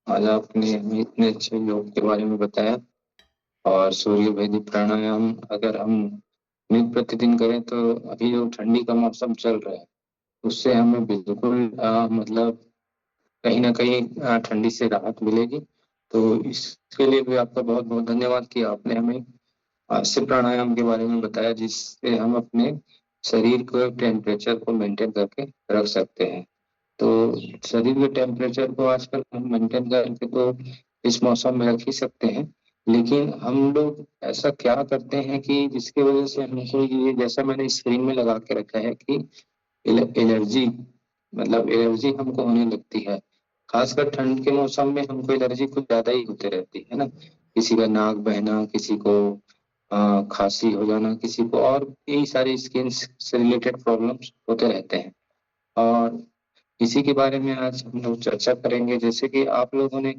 आज आपने हमें इतने अच्छे योग के बारे में बताया। और सूर्य भेदी प्राणायाम अगर हम नित्य प्रतिदिन करें तो अभी जो ठंडी का मौसम चल रहा है उससे हमें बिल्कुल मतलब कहीं ना कहीं ठंडी से राहत मिलेगी। तो इसके लिए भी आपका बहुत बहुत धन्यवाद कि आपने हमें हास्य प्राणायाम के बारे में बताया जिससे हम अपने शरीर को टेम्परेचर को मेंटेन करके रख सकते हैं। तो शरीर के टेम्परेचर को आजकल हम मेंटेन करके तो इस मौसम में रख ही सकते हैं। लेकिन हम लोग ऐसा क्या करते हैं कि जिसकी वजह से हमको ये जैसा मैंने स्क्रीन में लगा के रखा है कि एलर्जी मतलब एलर्जी हमको होने लगती है। खासकर ठंड के मौसम में हमको एलर्जी कुछ ज्यादा ही होते रहती है ना। किसी का नाक बहना, किसी को खांसी हो जाना, किसी को और यही सारी स्किन से रिलेटेड प्रॉब्लम्स होते रहते हैं। और इसी के बारे में आज हम लोग चर्चा करेंगे। जैसे कि आप लोगों ने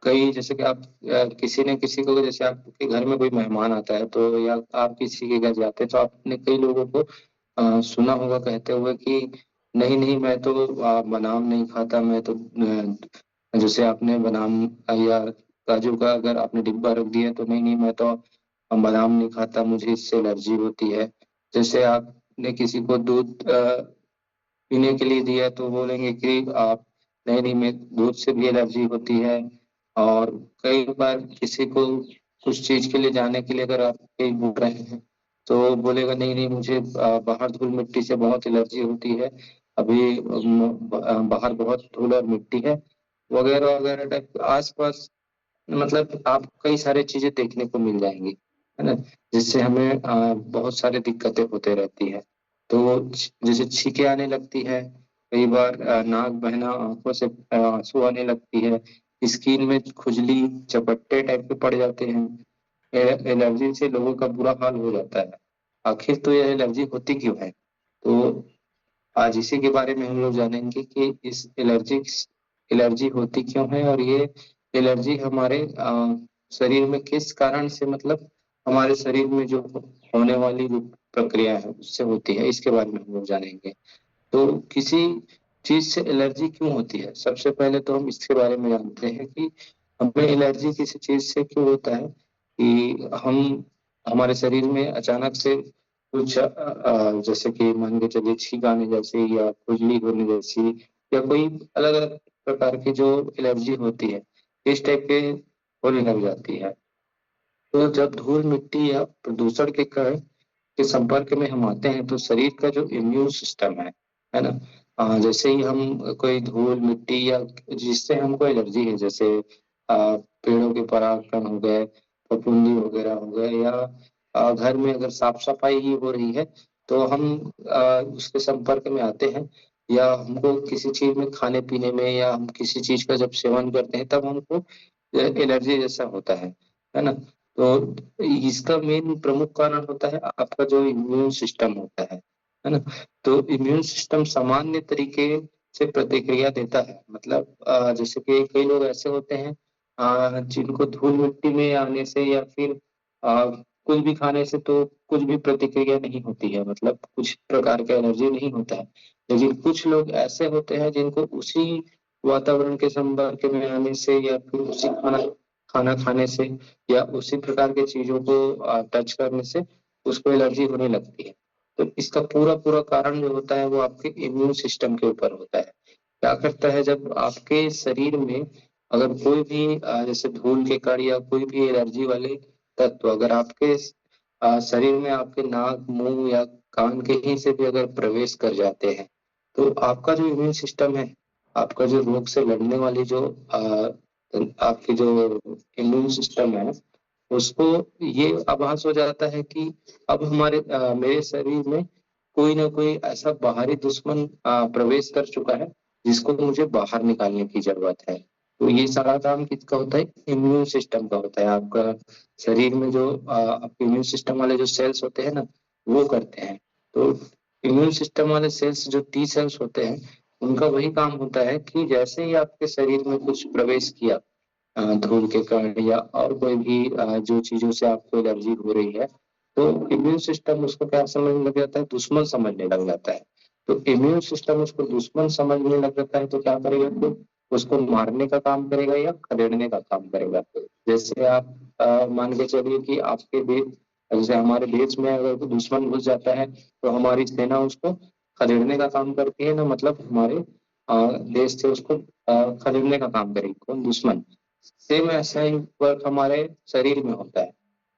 कई जैसे कि आप किसी ने किसी को जैसे आपके घर में कोई मेहमान आता है तो या आप किसी के घर जाते हैं तो आपने कई लोगों को सुना होगा कहते हुए कि नहीं नहीं मैं तो बादाम नहीं खाता। मैं तो जैसे आपने बादाम या काजू का अगर आपने डिब्बा रख दिया तो नहीं नहीं मैं तो बादाम नहीं खाता, मुझे इससे एलर्जी होती है। जैसे आपने किसी को दूध पीने के लिए दिया तो बोलेंगे कि आप नहीं नहीं मैं दूध से भी एलर्जी होती है। और कई बार किसी को कुछ चीज के लिए जाने के लिए अगर आप कहीं घूम रहे हैं तो बोलेगा नहीं नहीं मुझे बाहर धूल मिट्टी से बहुत एलर्जी होती है। अभी बाहर बहुत धूल और मिट्टी है वगैरह वगैरह टाइप आसपास। मतलब आप कई सारी चीजें देखने को मिल जाएंगी, है ना। जिससे हमें बहुत सारी दिक्कतें होते रहती है। तो जैसे छींके आने लगती है, कई बार नाक बहना, आंखों से आंसू आने लगती है, स्किन में खुजली चपट्टे टाइप के पड़ जाते हैं। एलर्जी से लोगों का बुरा हाल हो जाता है। आखिर तो यह एलर्जी होती क्यों है? तो आज इसी के बारे में हम लोग जानेंगे कि इस एलर्जी होती क्यों है और ये एलर्जी हमारे शरीर में किस कारण से मतलब हमारे शरीर में जो होने वाली जो प्रक्रिया है उससे होती है, इसके बारे में हम लोग जानेंगे। तो किसी चीज से एलर्जी क्यों होती है, सबसे पहले तो हम इसके बारे में जानते हैं कि हमें एलर्जी किसी चीज से क्यों होता है। कि हम हमारे शरीर में अचानक से कुछ जैसे कि मान के चलिए छींक आने जैसी या खुजली होने जैसी या कोई अलग अलग प्रकार की जो एलर्जी होती है इस टाइप के होने लग जाती है। तो जब धूल मिट्टी या प्रदूषण के कण के संपर्क में हम आते हैं तो शरीर का जो इम्यून सिस्टम है ना। जैसे ही हम कोई धूल मिट्टी या जिससे हमको एलर्जी है, जैसे पेड़ों के परागकण हो गए, फफूंदी वगैरह हो गए, या घर में अगर साफ सफाई ही हो रही है तो हम उसके संपर्क में आते हैं। या हमको किसी चीज में खाने पीने में या हम किसी चीज का जब सेवन करते हैं तब हमको एलर्जी जैसा होता है ना। तो इसका मेन प्रमुख कारण होता है आपका जो इम्यून सिस्टम होता है ना। तो इम्यून सिस्टम सामान्य तरीके से प्रतिक्रिया देता है। मतलब जैसे कि कई लोग ऐसे होते हैं जिनको धूल मिट्टी में आने से या फिर कुछ भी खाने से तो कुछ भी प्रतिक्रिया नहीं होती है, मतलब कुछ प्रकार का एनर्जी नहीं होता है। लेकिन कुछ लोग ऐसे होते हैं जिनको उसी वातावरण के संपर्क में आने से या फिर उसी खाना खाना खाने से या उसी प्रकार के चीजों को टच करने से उसको एलर्जी होने लगती है। तो इसका पूरा पूरा कारण जो होता है वो आपके इम्यून सिस्टम के ऊपर होता है। क्या करता है जब आपके शरीर में अगर कोई भी जैसे धूल के कण या कोई भी एलर्जी वाले तत्व अगर आपके शरीर में आपके नाक मुंह या कान के ही से भी अगर प्रवेश कर जाते हैं तो आपका जो इम्यून सिस्टम है, आपका जो रोग से लड़ने वाली जो आपकी जो इम्यून सिस्टम है उसको ये आभास हो जाता है कि अब मेरे शरीर में कोई ना कोई ऐसा बाहरी दुश्मन प्रवेश कर चुका है जिसको मुझे बाहर निकालने की जरूरत है। तो ये सारा काम किसका होता है? इम्यून सिस्टम का होता है। आपका शरीर में जो आपके इम्यून सिस्टम वाले जो सेल्स होते हैं ना वो करते हैं। तो इम्यून सिस्टम वाले सेल्स जो टी सेल्स होते हैं उनका वही काम होता है कि जैसे ही आपके शरीर में कुछ प्रवेश किया धूल के कारण या और कोई भी जो चीजों से आपको एलर्जी हो रही है तो इम्यून सिस्टम उसको क्या समझने लग जाता है? दुश्मन समझने लग जाता है। तो इम्यून सिस्टम उसको दुश्मन समझने लग जाता है तो क्या करेगा? तो उसको मारने का काम करेगा या खदेड़ने का काम करेगा। जैसे आप मान के चलिए कि आपके देश, जैसे हमारे देश में अगर कोई दुश्मन घुस जाता है तो हमारी सेना उसको खदेड़ने का काम करती है ना, मतलब हमारे देश से उसको खदेड़ने का काम करेगी कौन, दुश्मन। सेम ऐसा ही वर्क हमारे शरीर में होता है।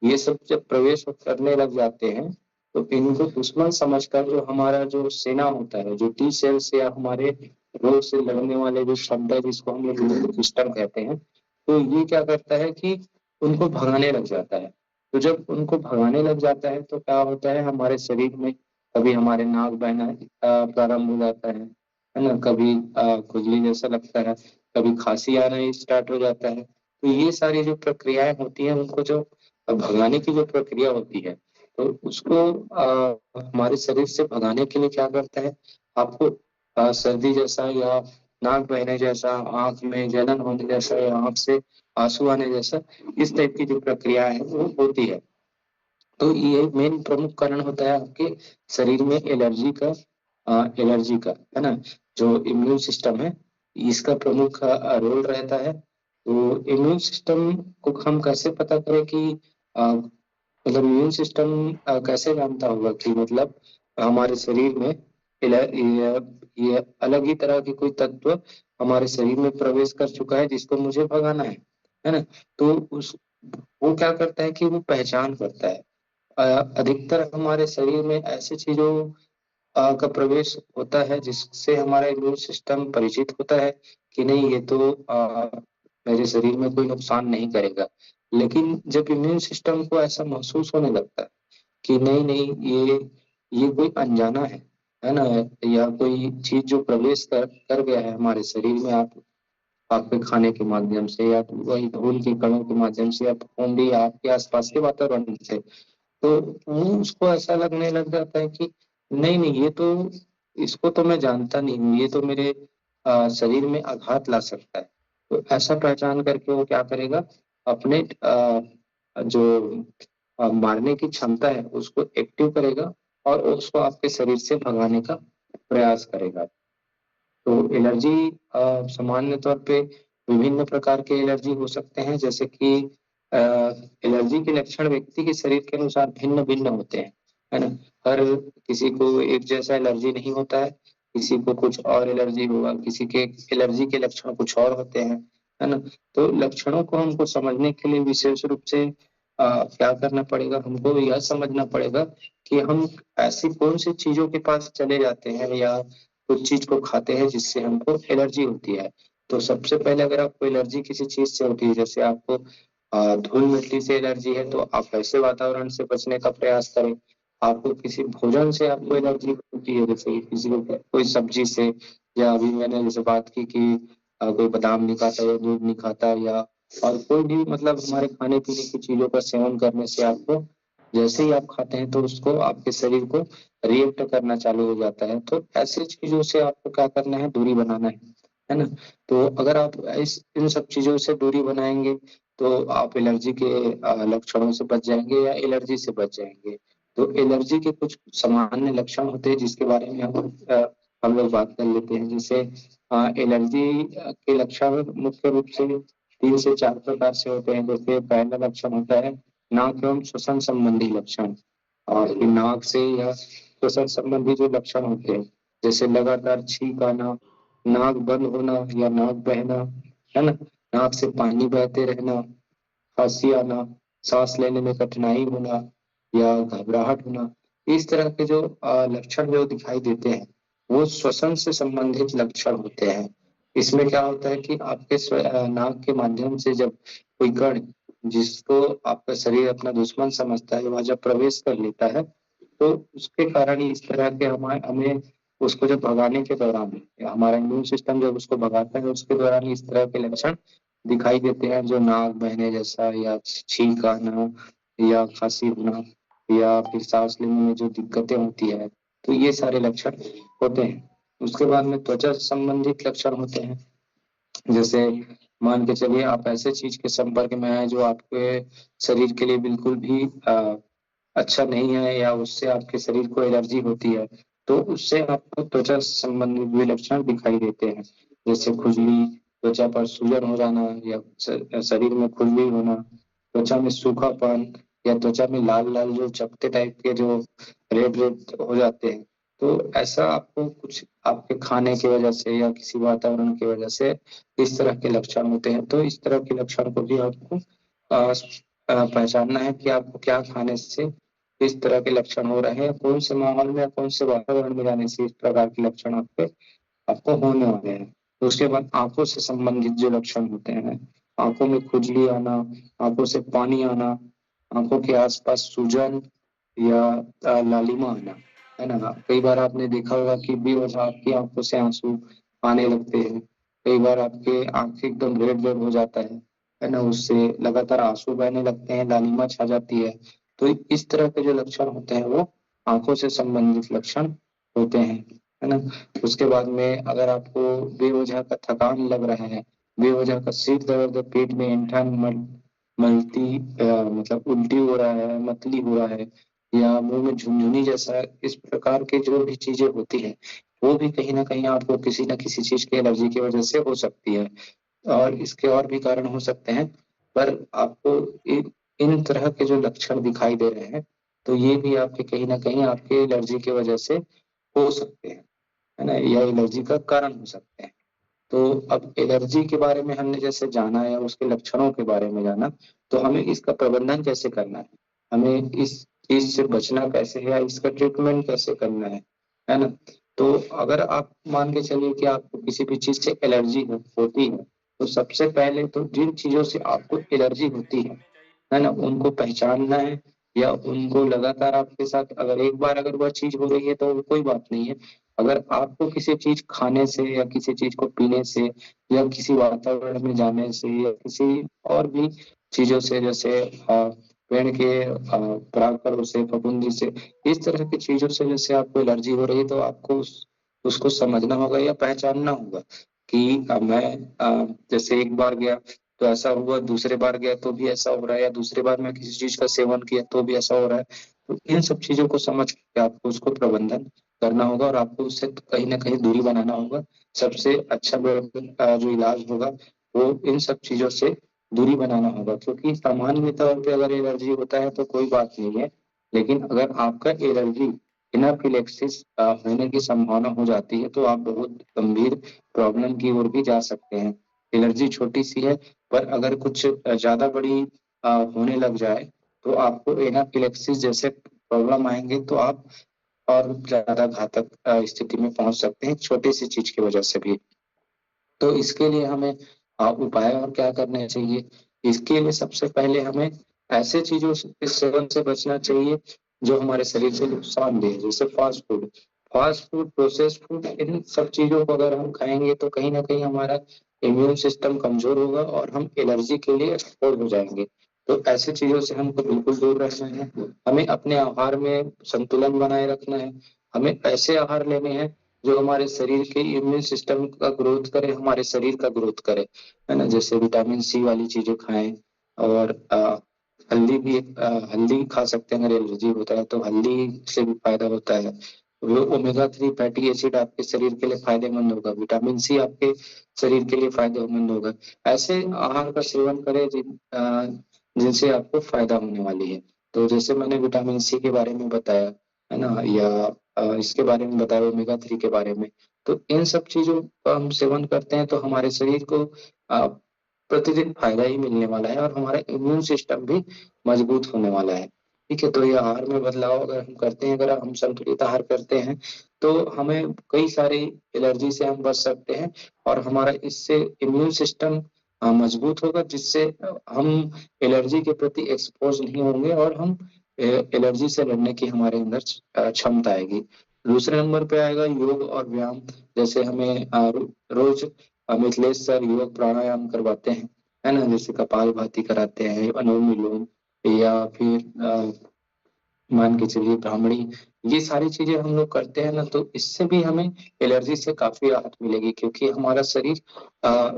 ये सब जब प्रवेश करने लग जाते हैं तो इनको दुश्मन समझकर जो हमारा जो सेना होता है, जो टी सेल्स या हमारे रोग से लड़ने वाले जो शब्द है जिसको हम लोग सिस्टम कहते हैं, तो ये क्या करता है कि उनको भगाने लग जाता है। तो जब उनको भगाने लग जाता है तो क्या होता है, हमारे शरीर में कभी हमारे नाक बहना प्रारंभ हो जाता है ना, कभी खुजली जैसा लगता है, कभी खांसी आना स्टार्ट हो जाता है। तो ये सारी जो प्रक्रियाएं होती हैं, उनको जो भगाने की जो प्रक्रिया होती है, तो उसको हमारे शरीर से भगाने के लिए क्या करता है, आपको सर्दी जैसा या नाक बहने जैसा, आंख में जलन होने जैसा या आंख से आंसू आने जैसा, इस टाइप की जो प्रक्रिया है वो होती है। तो ये मेन प्रमुख कारण होता है आपके शरीर में एलर्जी का, है ना। जो इम्यून सिस्टम है, इसका प्रमुख रोल रहता है। तो इम्यून सिस्टम को हम कैसे पता करें कि मतलब इम्यून सिस्टम कैसे जानता होगा कि मतलब हमारे शरीर में ये अलग ही तरह की कोई तत्व हमारे शरीर में प्रवेश कर चुका है जिसको मुझे भगाना है ना। तो उस वो क्या करता है कि वो पहचान करता है। अधिकतर हमारे शरीर में ऐसी चीजों का प्रवेश होता है जिससे हमारा इम्यून सिस्टम परिचित होता है कि नहीं, ये तो मेरे शरीर में कोई नुकसान नहीं करेगा। लेकिन जब इम्यून सिस्टम को ऐसा महसूस होने लगता है कि नहीं नहीं, ये कोई अनजाना है ना, या कोई चीज जो प्रवेश कर गया है हमारे शरीर में, आपके खाने के माध्यम से या वही धूल के कणों के माध्यम से या फफूंदी या आपके आसपास के वातावरण से, तो वो उसको ऐसा लगने लग जाता है कि नहीं नहीं, ये तो, इसको तो मैं जानता नहीं हूँ, ये तो मेरे शरीर में आघात ला सकता है। तो ऐसा पहचान करके वो क्या करेगा, अपने जो मारने की क्षमता है उसको एक्टिव करेगा और उसको आपके शरीर से भगाने का प्रयास करेगा। तो एलर्जी सामान्य तौर पे विभिन्न प्रकार के एलर्जी हो सकते हैं, जैसे कि एलर्जी के लक्षण व्यक्ति के शरीर के अनुसार भिन्न भिन्न होते हैं, है ना। हर किसी को एक जैसा एलर्जी नहीं होता है, किसी को कुछ और एलर्जी होगा, किसी के एलर्जी के लक्षण कुछ और होते हैं, है ना। तो लक्षणों को हमको समझने के लिए विशेष रूप से क्या करना पड़ेगा, हमको यह समझना पड़ेगा कि हम ऐसी कौन सी चीजों के पास चले जाते हैं या कुछ चीज को खाते हैं जिससे हमको एलर्जी होती है। तो सबसे पहले अगर आपको एलर्जी किसी चीज से होती है, जैसे आपको धूल मिट्टी से एलर्जी है, तो आप ऐसे वातावरण से बचने का प्रयास करें। आपको किसी भोजन से आपको एलर्जी होती है, जैसे कि किसी को कोई सब्जी से, या अभी मैंने जैसे बात की कि कोई बादाम नहीं खाता या दूध नहीं खाता, या और कोई भी मतलब हमारे खाने पीने की चीजों का सेवन करने से आपको, जैसे ही आप खाते हैं तो उसको आपके शरीर को रिएक्ट करना चालू हो जाता है। तो ऐसी चीजों से आपको क्या करना है, दूरी बनाना है ना। तो अगर आप इस इन सब चीजों से दूरी बनाएंगे तो आप एलर्जी के लक्षणों से बच जाएंगे या एलर्जी से बच जाएंगे। तो एलर्जी के कुछ सामान्य लक्षण होते हैं जिसके बारे में हम लोग बात कर लेते हैं। जैसे एलर्जी के लक्षण मुख्य रूप से 3 से 4 प्रकार से होते हैं। जैसे पहला लक्षण होता है नाक एवं श्वसन संबंधी लक्षण, और फिर नाक से या श्वसन संबंधी जो लक्षण होते हैं, जैसे लगातार छींक आना, नाक बंद होना या नाक बहना, है ना, नाक से पानी बहते रहना, खांसी आना, सांस लेने में कठिनाई होना या घबराहट होना। इस तरह के जो लक्षण जो दिखाई देते हैं वो श्वसन से संबंधित लक्षण होते हैं। इसमें क्या होता है कि आपके नाक के माध्यम से जब कोई कण, जिसको आपका शरीर अपना दुश्मन समझता है, वह जब प्रवेश कर लेता है तो उसके कारण ही इस तरह के हमारे हमें उसको जब भगाने के दौरान, हमारा इम्यून सिस्टम जब उसको भगाता है उसके दौरान इस तरह के लक्षण दिखाई देते हैं, जो नाक बहने जैसा या छींक आना या खांसी होना या फिर सांस लेने में जो दिक्कतें होती है, तो ये सारे लक्षण होते हैं। उसके बाद में त्वचा संबंधित लक्षण होते हैं। जैसे मान के चलिए आप ऐसे चीज के संपर्क में आए जो आपके शरीर के लिए बिल्कुल भी अच्छा नहीं है, या उससे आपके शरीर को एलर्जी होती है, तो उससे आपको त्वचा संबंधित भी लक्षण दिखाई देते हैं। जैसे खुजली, त्वचा पर सूजन हो जाना या शरीर में खुजली होना, त्वचा में सूखापन या त्वचा में लाल लाल जो चकत्ते टाइप के जो रेड रेड हो जाते हैं, तो ऐसा आपको कुछ आपके खाने की वजह से या किसी वातावरण की वजह से इस तरह के लक्षण होते हैं। तो इस तरह के लक्षण को भी आपको पहचानना है कि आपको क्या खाने से इस तरह के लक्षण हो रहे हैं, कौन से माहौल में, कौन से वातावरण में जाने से इस प्रकार के लक्षण आपको होने वाले हैं। तो उसके बाद आंखों से संबंधित जो लक्षण होते हैं, आंखों में खुजली आना, आंखों से पानी आना, आंखों के आसपास सूजन या लालिमा आना, है ना। कई बार आपने देखा होगा कि बेवजह आपकी आंखों से आंसू आने लगते हैं। कई बार आपके आंखें एकदम रेड रेड हो जाता है ना, उससे लगातार आंसू बहने लगते हैं, लालिमा छा जाती है। तो इस तरह के जो लक्षण होते हैं वो आंखों से संबंधित लक्षण होते हैं, है ना। उसके बाद में अगर आपको बेवजह का थकान लग रहा है, बेवजह का सिर दर्द, पेट में ऐंठन, मलती मतलब उल्टी हो रहा है, मतली हो रहा है या मुंह में झुनझुनी जैसा, इस प्रकार की जो भी चीजें होती है वो भी कहीं ना कहीं आपको किसी न किसी चीज की एलर्जी की वजह से हो सकती है। और इसके और भी कारण हो सकते हैं, पर आपको इन तरह के जो लक्षण दिखाई दे रहे हैं, तो ये भी आपके कहीं ना कहीं आपके एलर्जी की वजह से हो सकते हैं, है ना, या एलर्जी का कारण हो सकते हैं। तो अब एलर्जी के बारे में हमने जैसे जाना या उसके लक्षणों के बारे में जाना, तो हमें इसका प्रबंधन कैसे करना है, हमें इस चीज से बचना कैसे है या इसका ट्रीटमेंट कैसे करना है ना। तो अगर आप मान के चलिए कि आपको किसी भी चीज से एलर्जी होती है, तो सबसे पहले तो जिन चीजों से आपको एलर्जी होती है ना, उनको पहचानना है या उनको लगातार आपके साथ, अगर एक बार अगर वह चीज हो रही है तो कोई बात नहीं है। अगर आपको किसी चीज खाने से या किसी चीज को पीने से या किसी वातावरण में जाने से या किसी और भी चीजों से, जैसे पेड़ के परागकणों से, फफूंदी से, इस तरह की चीजों से जैसे आपको एलर्जी हो रही है, तो आपको उसको समझना होगा या पहचानना होगा कि मैं जैसे एक बार गया तो ऐसा हुआ, दूसरे बार गया तो भी ऐसा हो रहा है, या दूसरी बार मैं किसी चीज का सेवन किया तो भी ऐसा हो रहा है। तो इन सब चीजों को समझ के आपको उसको प्रबंधन करना होगा और आपको उससे कहीं ना कहीं दूरी बनाना होगा। सबसे अच्छा जो इलाज होगा वो इन सब चीजों से दूरी बनाना होगा, क्योंकि सामान्य तौर पे अगर एलर्जी होता है तो कोई बात नहीं है, लेकिन अगर आपका एलर्जी एनाफिलेक्सिस होने की संभावना हो जाती है तो आप बहुत गंभीर प्रॉब्लम की ओर भी जा सकते हैं। एलर्जी छोटी सी है, पर अगर कुछ ज्यादा बड़ी होने लग जाए तो आपको एनाफिलेक्सिस जैसे प्रॉब्लम आएंगे, तो आप और ज्यादा घातक स्थिति में पहुंच सकते हैं छोटी सी चीज की वजह से भी। तो इसके लिए हमें उपाय और क्या करने चाहिए। इसके लिए सबसे पहले हमें ऐसे चीजों के सेवन से बचना चाहिए जो हमारे शरीर को नुकसान दे, जैसे फास्ट फूड, प्रोसेस फूड, इन सब चीजों को अगर हम खाएंगे तो कहीं ना कहीं हमारा इम्यून सिस्टम कमजोर होगा और हम एलर्जी के लिए एक्सपोज हो जाएंगे। तो ऐसी चीजों से हमको बिल्कुल दूर रहना है। हमें अपने आहार में संतुलन बनाए रखना है। हमें ऐसे आहार लेने हैं जो हमारे शरीर के इम्यून सिस्टम का ग्रोथ करे, हमारे शरीर का ग्रोथ करे, है ना। जैसे विटामिन सी वाली चीजें खाएं, और हल्दी भी हल्दी खा सकते हैं। अगर एलर्जी होता है तो हल्दी से भी फायदा होता है। वो ओमेगा 3 फैटी एसिड आपके शरीर के लिए फायदेमंद होगा, विटामिन सी आपके शरीर के लिए फायदेमंद होगा। ऐसे आहार का सेवन करें जिनसे आपको फायदा होने वाली है। तो जैसे मैंने विटामिन सी के बारे में बताया, है ना, या इसके बारे में बताया, ओमेगा 3 के बारे में, तो इन सब चीजों का हम सेवन करते हैं तो हमारे शरीर को प्रतिदिन फायदा ही मिलने वाला है और हमारा इम्यून सिस्टम भी मजबूत होने वाला है। ठीक है, तो ये आहार में बदलाव अगर हम करते हैं, अगर हम संतुलित आहार करते हैं, तो हमें कई सारी एलर्जी से हम बच सकते हैं और हमारा इससे इम्यून सिस्टम मजबूत होगा, जिससे हम एलर्जी के प्रति एक्सपोज नहीं होंगे और हम एलर्जी से लड़ने की हमारे अंदर क्षमता आएगी। दूसरे नंबर पे आएगा योग और व्यायाम। जैसे हमें रोज मिथिलेश सर योग प्राणायाम करवाते हैं, है ना, जैसे कपालभाति कराते हैं, अनुलोम विलोम, या फिर मान के चलिए ब्राह्मणी, ये सारी चीजें हम लोग करते हैं ना, तो इससे भी हमें एलर्जी से काफी राहत मिलेगी, क्योंकि हमारा शरीर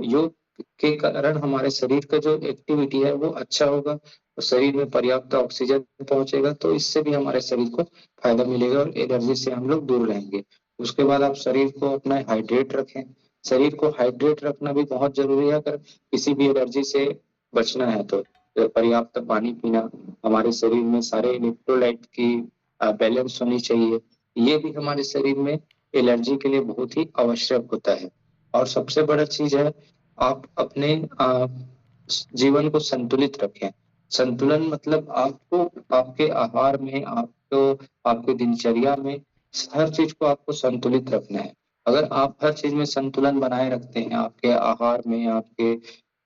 योग के कारण हमारे शरीर का जो एक्टिविटी है वो अच्छा होगा, तो शरीर में पर्याप्त ऑक्सीजन पहुंचेगा, तो इससे भी हमारे शरीर को फायदा मिलेगा और एलर्जी से हम लोग दूर रहेंगे। उसके बाद आप शरीर को अपना हाइड्रेट रखें, शरीर को हाइड्रेट रखना भी बहुत जरूरी है अगर किसी भी एलर्जी से बचना है तो। पर्याप्त पानी पीना, हमारे शरीर में सारे इलेक्ट्रोलाइट की बैलेंस होनी चाहिए, ये भी हमारे शरीर में एलर्जी के लिए बहुत ही आवश्यक होता है। और सबसे बड़ा चीज है, आप अपने जीवन को संतुलित रखें। संतुलन मतलब आपको आपके आहार में, आपको आपके दिनचर्या में हर चीज को आपको संतुलित रखना है। अगर आप हर चीज में संतुलन बनाए रखते हैं, आपके आहार में, आपके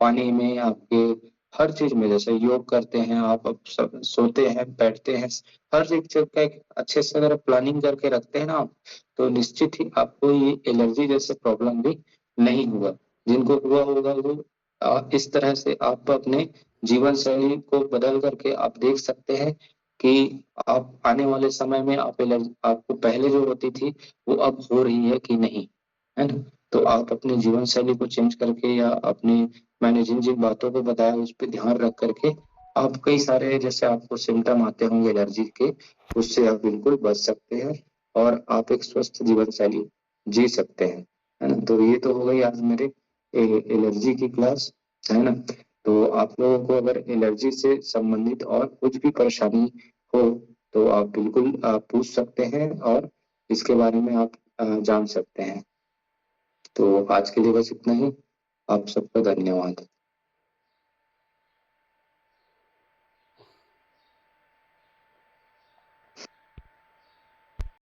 पानी में, आपके हर चीज में, जैसे योग करते हैं आप, अब सब सोते हैं, बैठते हैं, हर एक चीज का एक अच्छे से अगर प्लानिंग करके रखते हैं ना आप, तो निश्चित ही आपको ये एलर्जी जैसे प्रॉब्लम भी नहीं हुआ। जिनको हुआ होगा वो इस तरह से आप अपने जीवन शैली को बदल करके आप देख सकते हैं कि आप आने वाले समय में आप एलर्जी आपको पहले जो होती थी वो अब हो रही है कि नहीं, है ना। तो आप अपने जीवन शैली को चेंज करके या अपनी, मैंने जिन जिन बातों को बताया उस पर ध्यान रख करके आप कई सारे जैसे आपको सिम्टम आते होंगे एलर्जी के, उससे आप बिल्कुल बच सकते हैं और आप एक स्वस्थ जीवन शैली जी सकते हैं, है ना। तो ये तो हो गई आज मेरे एलर्जी की क्लास, है ना। तो आप लोगों को अगर एलर्जी से संबंधित और कुछ भी परेशानी हो तो आप बिल्कुल पूछ सकते हैं और इसके बारे में आप जान सकते हैं। तो आज के लिए बस इतना ही। आप सबका धन्यवाद।